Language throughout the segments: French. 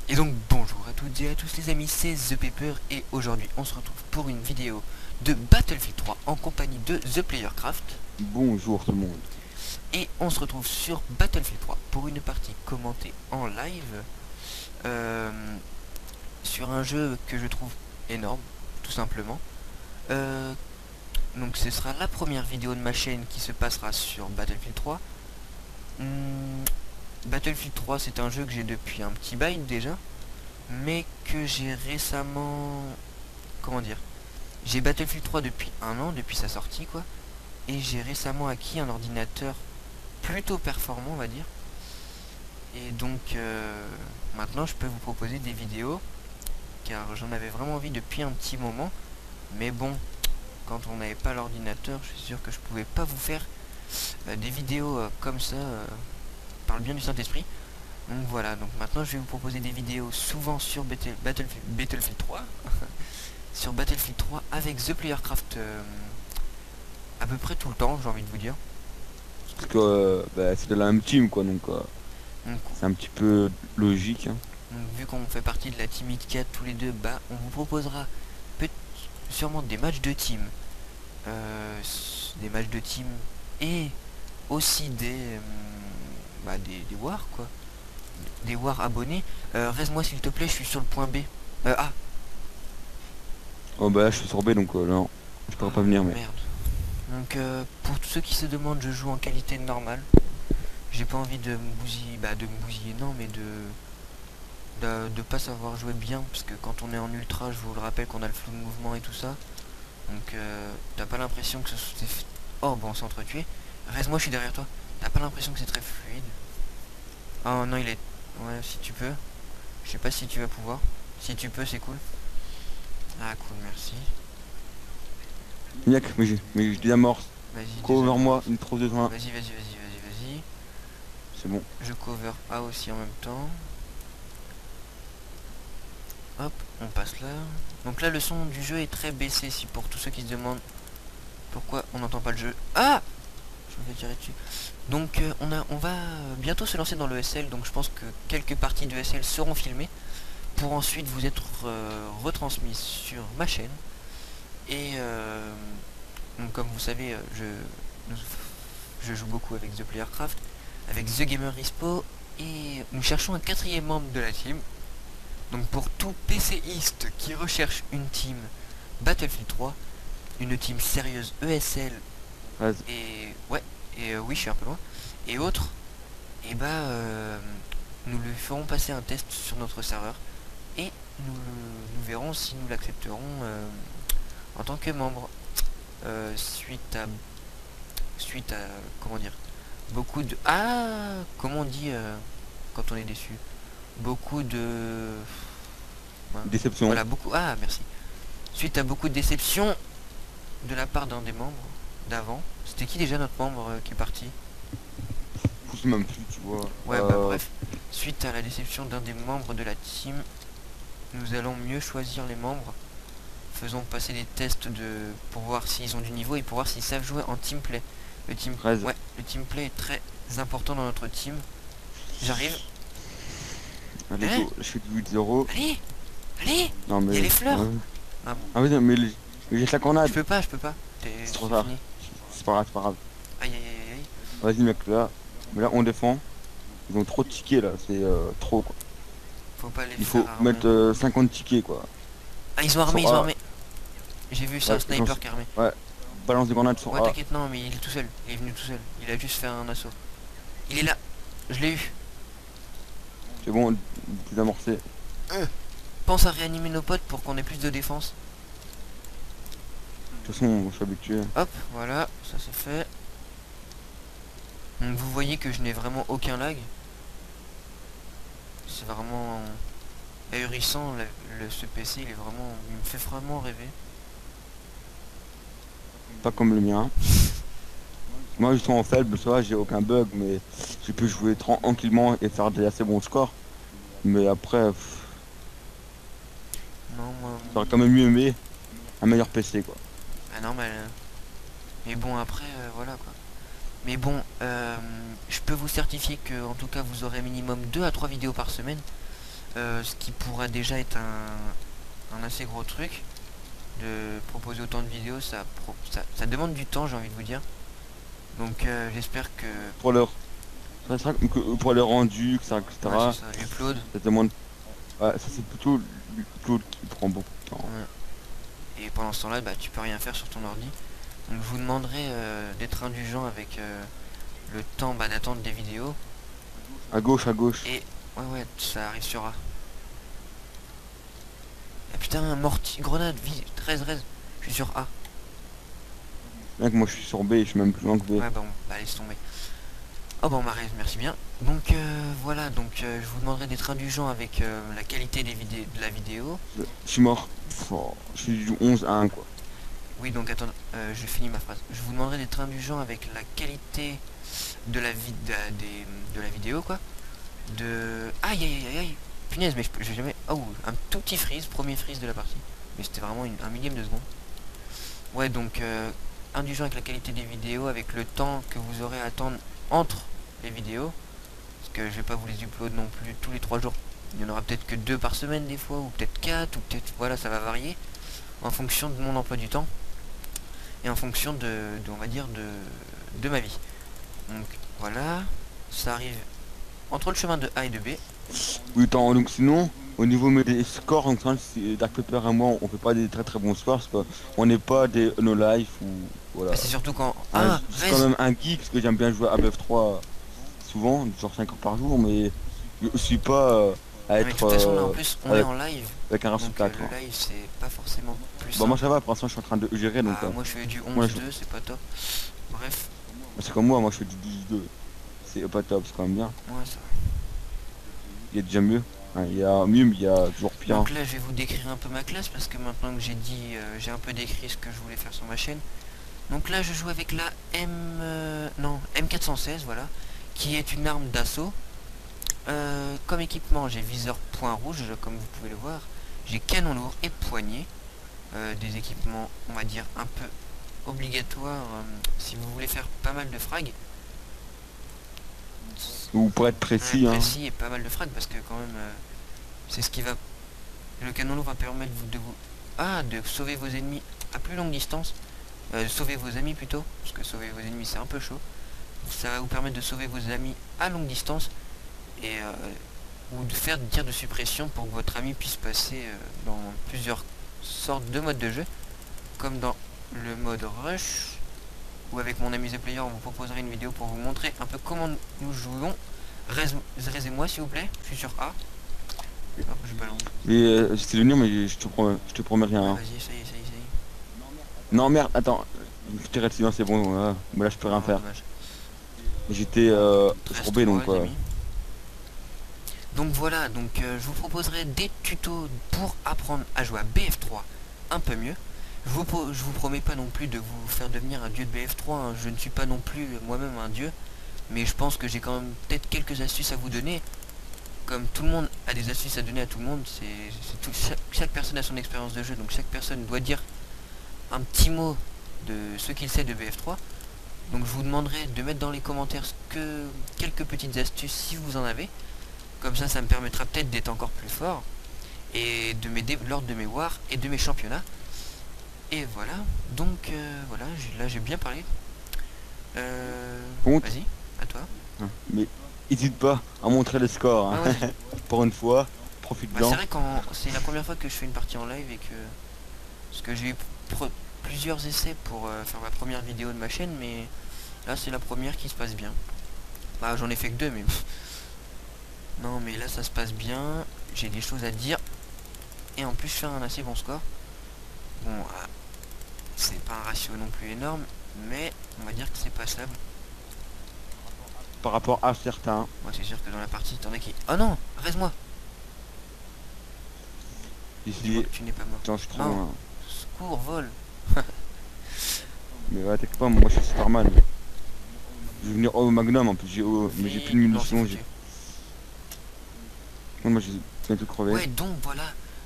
Et donc bonjour à toutes et à tous les amis, c'est The Paper et aujourd'hui on se retrouve pour une vidéo de Battlefield 3 en compagnie de The Playercraft. Bonjour tout le monde. Et on se retrouve sur Battlefield 3 pour une partie commentée en live euh, sur un jeu que je trouve énorme, tout simplement. Euh, donc ce sera la première vidéo de ma chaîne qui se passera sur Battlefield 3. Battlefield 3 c'est un jeu que j'ai depuis un petit bail déjà, mais que j'ai récemment... Comment dire, j'ai Battlefield 3 depuis un an, depuis sa sortie quoi, et j'ai récemment acquis un ordinateur plutôt performant on va dire, et donc maintenant je peux vous proposer des vidéos, car j'en avais vraiment envie depuis un petit moment, mais bon, quand on n'avait pas l'ordinateur, je suis sûr que je pouvais pas vous faire des vidéos comme ça, par le bien du Saint-Esprit. Donc voilà, donc maintenant je vais vous proposer des vidéos souvent sur Battlefield 3, sur Battlefield 3 avec The Playercraft à peu près tout le temps, j'ai envie de vous dire. Parce que c'est de la même team quoi, donc Donc, c'est un petit peu logique, hein. vu qu'on fait partie de la Team Hitcat tous les deux, bah on vous proposera sûrement des matchs de team. Des matchs de team et aussi des wars quoi. Des wars abonnés. Reste-moi s'il te plaît, je suis sur le point B. Ah, Oh bah là je suis sur B donc non, je pourrais pas venir mais. merde. Donc pour tous ceux qui se demandent, je joue en qualité normale. J'ai pas envie de me bousiller, de me bousiller non, mais de pas savoir jouer bien, parce que quand on est en ultra, je vous le rappelle qu'on a le flou de mouvement et tout ça. Donc t'as pas l'impression que c'est... Oh bon, on s'est entretué. Reste-moi, je suis derrière toi. T'as pas l'impression que c'est très fluide. Oh non, il est... Ouais, si tu peux. Je sais pas si tu vas pouvoir. Si tu peux, c'est cool. Ah cool, merci. Niac, mais je désamorce. Vas-y, Cover désamorce. moi, une trousse de soin. Vas-y. C'est bon. Je cover A aussi en même temps. Hop, on passe là. Donc là, le son du jeu est très baissé, si pour tous ceux qui se demandent pourquoi on n'entend pas le jeu. Ah, je me fais tirer dessus. Donc on va bientôt se lancer dans le SL, donc je pense que quelques parties de SL seront filmées pour ensuite vous être retransmises sur ma chaîne. Et donc comme vous savez, je joue beaucoup avec The Playercraft, avec The Gamer Respo, et nous cherchons un quatrième membre de la team. Donc pour tout PCiste qui recherche une team Battlefield 3, une team sérieuse ESL, Vas-y. et ouais, et oui je suis un peu loin, et autres, et nous lui ferons passer un test sur notre serveur, et nous verrons si nous l'accepterons en tant que membre, suite à, comment dire, beaucoup de... Ah, comment on dit quand on est déçu, beaucoup de... Déception. Voilà, beaucoup... Ah, merci. Suite à beaucoup de déceptions de la part d'un des membres d'avant. C'était qui déjà notre membre qui est parti? Je sais même plus, tu vois. Ouais, bah bref. Suite à la déception d'un des membres de la team, nous allons mieux choisir les membres. Faisons passer des tests pour voir s'ils ont du niveau et pour voir s'ils savent jouer en teamplay. Rez. Ouais, le teamplay est très important dans notre team. J'arrive. Allez Hein? go, je fais du 8-0. Allez, allez. Non Il y a mais. les fleurs. Ah bon. Ah oui non, mais jette la cornade. Je peux pas. C'est C'est trop tard. fini. C'est pas grave, c'est pas grave. Aïe aïe aïe aïe. Vas-y mec là. Mais là on défend. Ils ont trop de tickets là, c'est trop quoi. Faut pas les Il faire faut armer. mettre 50 tickets quoi. Ah, ils ont armé, Sur ils ont A. armé. J'ai vu, c'est un Ouais, sniper qui a armé. ouais. Balance des grenades sur Ouais, A. t'inquiète, non, mais il est tout seul. Il est venu tout seul. Il a juste fait un assaut. Il est là. Je l'ai eu. C'est bon, désamorcé. Pense à réanimer nos potes pour qu'on ait plus de défense. De toute façon, je suis habitué. Hop, voilà, ça c'est fait. Donc vous voyez que je n'ai vraiment aucun lag. C'est vraiment ahurissant. Ce PC, il me fait vraiment rêver. Pas comme le mien. Moi, je suis en faible, ça va, j'ai aucun bug, mais je peux jouer tranquillement et faire des assez bons scores. Mais après, Non, moi... j'aurais quand même mieux aimé un meilleur PC, quoi. Ah, normal. Hein. Mais bon, après, voilà quoi. Mais bon, je peux vous certifier que en tout cas vous aurez minimum 2 à 3 vidéos par semaine. ce qui pourra déjà être un assez gros truc. De proposer autant de vidéos, ça demande du temps, j'ai envie de vous dire. Donc j'espère que... Pour leur, ça sera pour les rendus, etc. Ouais, c'est ça, l'upload. Ça demande, ouais, ça c'est plutôt l'upload qui prend beaucoup de temps. Ouais. Et pendant ce temps-là, bah, tu peux rien faire sur ton ordi. Donc je vous demanderai d'être indulgent avec le temps d'attente des vidéos. À gauche, à gauche. Et ouais, ça arrive sur A. Ah putain, un mortier, grenade, 13 13. Je suis sur A. Bien que moi je suis sur B, je suis même plus loin que B. Ouais, bon, bah laisse tomber. Oh bon, Marais, merci bien. Donc voilà, donc je vous demanderai d'être indulgent avec la qualité de la vidéo. Je suis mort. Oh, je suis du 11 à 1 quoi. Oui, donc attends, je finis ma phrase. Je vous demanderai d'être indulgent avec la qualité de la, de la vidéo, quoi. Aïe, aïe, aïe, aïe. Punaise, mais je vais jamais... Oh, un tout petit freeze, premier freeze de la partie. Mais c'était vraiment un millième de seconde. Ouais, donc indulgent avec la qualité des vidéos, avec le temps que vous aurez à attendre entre les vidéos. Parce que je vais pas vous les upload non plus tous les 3 jours. Il y en aura peut-être que 2 par semaine des fois, ou peut-être 4, ou peut-être... Voilà, ça va varier. En fonction de mon emploi du temps. Et en fonction on va dire, de ma vie. Donc voilà, ça arrive entre le chemin de A et de B. Oui, attends, donc sinon, au niveau des scores, en train Dark Pepper et moi, on fait pas des très très bons scores parce qu'on n'est pas des no life ou voilà. Bah, c'est surtout quand... Ah, Ah, je suis quand même un geek parce que j'aime bien jouer à BF3 souvent, genre 5 heures par jour, mais je suis pas à mais de être toute façon, là en plus, on est en live. avec un Donc ratio 4. le live, c'est pas forcément plus Bah moi simple. ça va, pour l'instant je suis en train de gérer donc Moi je fais du moi, 11-2, c'est pas top. Bref, c'est comme moi je fais du 12-2. C'est pas top, c'est quand même bien. ouais, ça. Il y a déjà mieux. Hein, il y a mieux, mais il y a toujours pire. Donc là, je vais vous décrire un peu ma classe parce que maintenant que j'ai dit, j'ai un peu décrit ce que je voulais faire sur ma chaîne. Donc là, je joue avec la non, M416, voilà, qui est une arme d'assaut. Comme équipement, j'ai viseur point rouge, comme vous pouvez le voir. J'ai canon lourd et poignée. Des équipements, on va dire, un peu obligatoires si vous voulez faire pas mal de frags. Ou pour être précis, Précis et pas mal de frags parce que quand même, c'est ce qui va... Le canon lourd va permettre de sauver vos ennemis à plus longue distance. Sauver vos amis plutôt, parce que sauver vos ennemis c'est un peu chaud. Ça va vous permettre de sauver vos amis à longue distance et ou de faire des tirs de suppression pour que votre ami puisse passer dans plusieurs sortes de modes de jeu, comme dans le mode rush, ou avec mon ami The Player on vous proposera une vidéo pour vous montrer un peu comment nous jouons. Raisez-moi s'il vous plaît, je suis sur A. Hop, je balance. Et c'est le mais je te promets rien. Vas-y, ça y est. Non merde, attends, je t'ai sinon c'est bon, mais là je peux rien faire. Dommage. J'étais sur B donc quoi. Donc voilà, donc je vous proposerai des tutos pour apprendre à jouer à BF3 un peu mieux. Je vous promets pas non plus de vous faire devenir un dieu de BF3, hein. Je ne suis pas non plus moi-même un dieu, mais je pense que j'ai quand même peut-être quelques astuces à vous donner. Comme tout le monde a des astuces à donner à tout le monde, chaque personne a son expérience de jeu, donc chaque personne doit dire un petit mot de ce qu'il sait de BF3. Donc je vous demanderai de mettre dans les commentaires quelques petites astuces si vous en avez. Comme ça me permettra peut-être d'être encore plus fort et de m'aider lors de mes wars et de mes championnats. Et voilà, donc voilà, là j'ai bien parlé. Vas-y, à toi. Mais n'hésite pas à montrer les scores, hein. Ouais. Pour une fois, profite-en. C'est vrai que c'est la première fois que je fais une partie en live et que... Parce que j'ai eu plusieurs essais pour faire ma première vidéo de ma chaîne, mais là c'est la première qui se passe bien. Bah j'en ai fait que 2, mais... Non mais là ça se passe bien, j'ai des choses à dire, et en plus je fais un assez bon score. Bon, c'est pas un ratio non plus énorme, mais on va dire que c'est passable. Par rapport à certains. Moi c'est sûr que dans la partie, t'en as qui... Oh non, reste-moi. Ici, tu n'es pas mort. attends, je suis trop non. loin. Secours, vol. Mais ouais, t'inquiète pas, moi je suis Superman. Je vais venir au Magnum en plus, mais j'ai plus de munitions. Moi j'ai bientôt crevé. Ouais, donc voilà,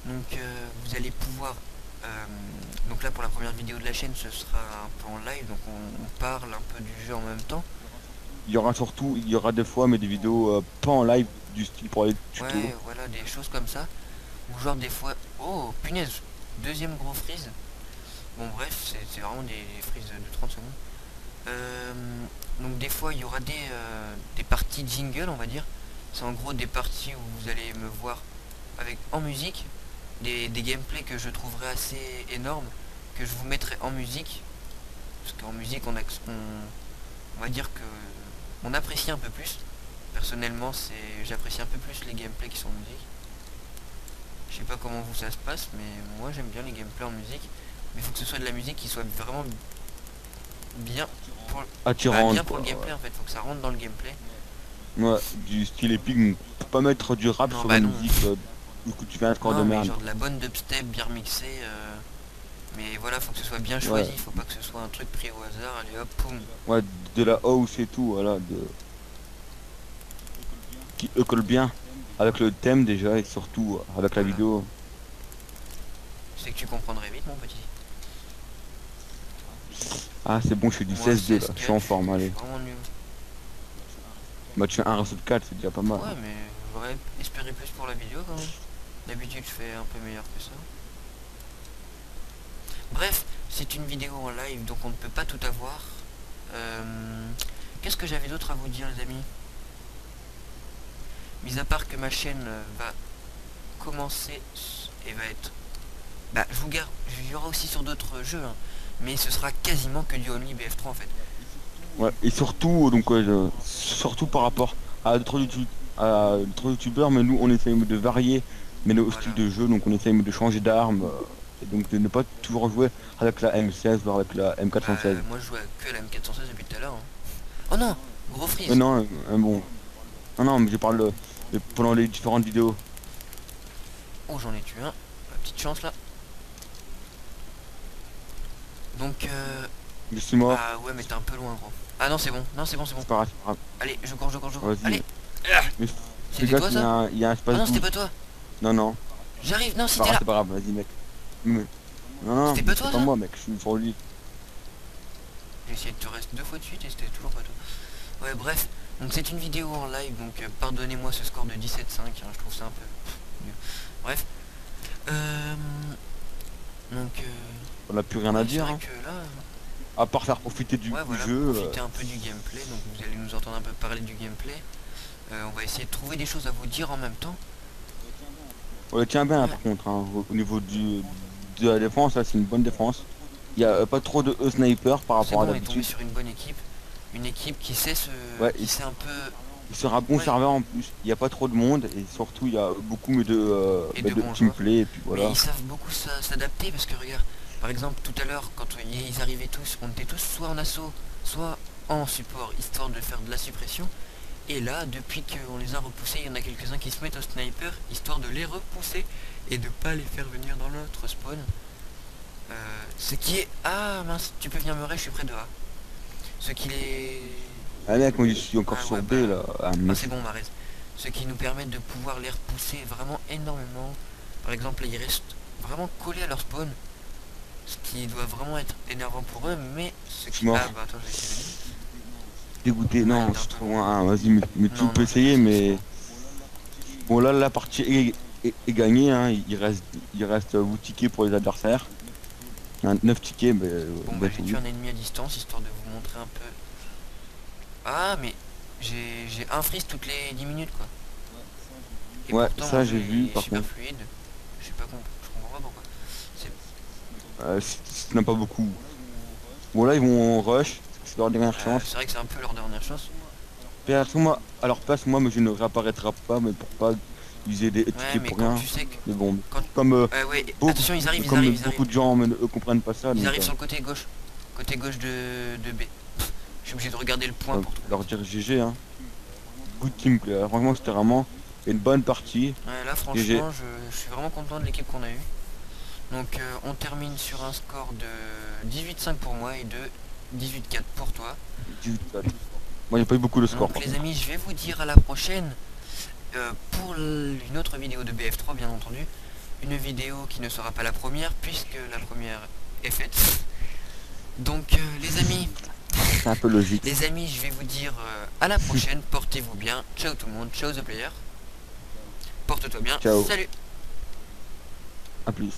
donc vous allez pouvoir... donc là pour la première vidéo de la chaîne ce sera un peu en live, donc on parle un peu du jeu en même temps. Il y aura des fois mais des vidéos pas en live du style pour les tutos. Ouais, voilà, des choses comme ça. Ou genre des fois... Oh, punaise, deuxième gros freeze. Bon bref, c'est vraiment des freezes de 30 secondes. Donc des fois il y aura des parties jingle, on va dire. C'est en gros des parties où vous allez me voir avec en musique des gameplays que je trouverai assez énormes, que je vous mettrai en musique. Parce qu'en musique on va dire que on apprécie un peu plus. Personnellement j'apprécie un peu plus les gameplays qui sont en musique. Je sais pas comment vous ça se passe, mais moi j'aime bien les gameplays en musique. Mais il faut que ce soit de la musique qui soit vraiment bien pour, Attirante, bien pour quoi, le gameplay, ouais. en fait. Faut que ça rentre dans le gameplay. Ouais, du style épique, on peut pas mettre du rap Non, sur bah la non. musique, ou que tu fais un score de Non, mais merde. genre de la bonne dubstep bien remixée. Mais voilà, faut que ce soit bien Ouais, choisi. Faut pas que ce soit un truc pris au hasard. Allez hop, poum. ouais, de la house et tout, voilà, qui colle bien avec le thème déjà et surtout avec la Voilà. vidéo. C'est que tu comprendrais vite, mon petit. Ah, c'est bon, je fais du Moi, 16-2 là, 16 je suis en 4 forme, je suis allez. vraiment nul. Bah, tu fais un recette 4, c'est déjà pas mal. Ouais, mais j'aurais espéré plus pour la vidéo quand même. D'habitude, je fais un peu meilleur que ça. Bref, c'est une vidéo en live, donc on ne peut pas tout avoir. Qu'est-ce que j'avais d'autre à vous dire, les amis? Mis à part que ma chaîne va commencer et va être... Bah, je vous garde, il y aura aussi sur d'autres jeux, hein, mais ce sera quasiment que du Only BF3 en fait. Ouais, et surtout, donc, surtout par rapport à d'autres youtubeurs, mais nous, on essaye de varier mais nos styles Voilà. de jeu, donc on essaye de changer d'arme, et donc de ne pas toujours jouer avec la M16, voire avec la M416. Moi je joue que à la M416 depuis tout à l'heure. Hein. Oh non, gros Mais freeze. non, bon, non, non, mais je parle pendant les différentes vidéos. Oh, j'en ai tué un. La petite chance là. Donc Je suis mort, ah ouais, mais t'es un peu loin, gros. Ah non, c'est bon. Non, c'est bon, c'est bon. c'est pas grave, c'est pas grave. Allez, je cours, je cours, je cours. Vas-y. Allez. Ah, Mais fais c'était gaffe, toi ça? il y a un Ah espace non, c'était doute. pas toi. Non, non, J'arrive. Non, c'est si pas t'es grave, là. c'est pas grave, vas-y, mec. Mais- Non, non, C'était pas c'est toi pas ça? moi, mec, je suis sur lui. J'ai essayé de te rester 2 fois de suite et c'était toujours pas toi. Ouais, bref, donc c'est une vidéo en live, donc pardonnez-moi ce score de 17,5, hein, je trouve ça un peu mieux. Bref, euh, donc On n'a plus rien à ouais, c'est dire, vrai hein. que là, À part faire profiter du ouais, voilà, jeu. profitez un peu du gameplay, donc vous allez nous entendre un peu parler du gameplay. On va essayer de trouver des choses à vous dire en même temps. On le tient bien là, Ouais, par contre, hein, au niveau de la défense, là c'est une bonne défense. Il n'y a pas trop de sniper par c'est rapport à bon, on est tombé d'habitude. sur une équipe qui sait Ouais, qui sait un peu, il sera bon ouais, serveur en plus. Il n'y a pas trop de monde et surtout il y a beaucoup et de de bons joueurs. teamplay et puis Mais voilà. ils savent beaucoup s'adapter parce que regarde, par exemple tout à l'heure quand ils arrivaient tous, on était tous soit en assaut, soit en support, histoire de faire de la suppression. Et là, depuis qu'on les a repoussés, il y en a quelques-uns qui se mettent au sniper, histoire de les repousser et de pas les faire venir dans notre spawn. Ce qui est... Ah mince, tu peux venir me ré, je suis près de A. Ce qui les... Ah mec, moi je suis encore Ah sur ouais, B bah... là. Ah, Ah mais c'est bon, Marez. Ce qui nous permet de pouvoir les repousser vraiment énormément. Par exemple, là, ils restent vraiment collés à leur spawn. Ce qui doit vraiment être énervant pour eux, mais ce je suis qui... mort. Ah bah attends, je vais essayer de... Dégoûté, Ouais, non, il est je un suis peu trop loin. loin. Ah, vas-y, mais tu Non, peux non, je vais essayer, essayer, c'est mais bon. bon là la partie est gagnée, hein. Il reste 8 tickets pour les adversaires. 9 tickets, mais Bon bah bah, j'ai tué un ennemi à distance, histoire de vous montrer un peu... Ah mais j'ai un freeze toutes les 10 minutes quoi. Et ouais, pourtant mon ça jeu j'ai vu est par super contre. fluide. Je sais pas je comprends pas pourquoi. C'est... Si tu n'as pas beaucoup. Bon là ils vont en rush, c'est leur dernière chance. c'est vrai que c'est un peu leur dernière chance. Moi, à leur place, moi mais je ne réapparaîtrai pas, mais pour pas user des Ouais tickets mais pour quand rien. tu sais que... Mais bon, Quand... comme, ouais, beaucoup, attention ils arrivent, ils comme arrivent, ils beaucoup arrivent. de gens mais, comprennent pas ça, Ils donc arrivent sur le côté gauche. Côté gauche de B. Je suis obligé de regarder le point pour trouver. leur dire GG, hein. Good team play. Franchement, c'était vraiment une bonne partie. Ouais là GG. franchement je suis vraiment content de l'équipe qu'on a eue. Donc on termine sur un score de 18-5 pour moi et de 18-4 pour toi. 18-4. Moi, j'ai pas eu beaucoup de score. Donc Par les contre. amis, je vais vous dire à la prochaine pour une autre vidéo de BF3 bien entendu. Une vidéo qui ne sera pas la première puisque la première est faite. Donc C'est un peu logique. les amis, je vais vous dire à la prochaine, portez-vous bien, ciao tout le monde, ciao the player. Porte-toi bien. Ciao. Salut. À plus.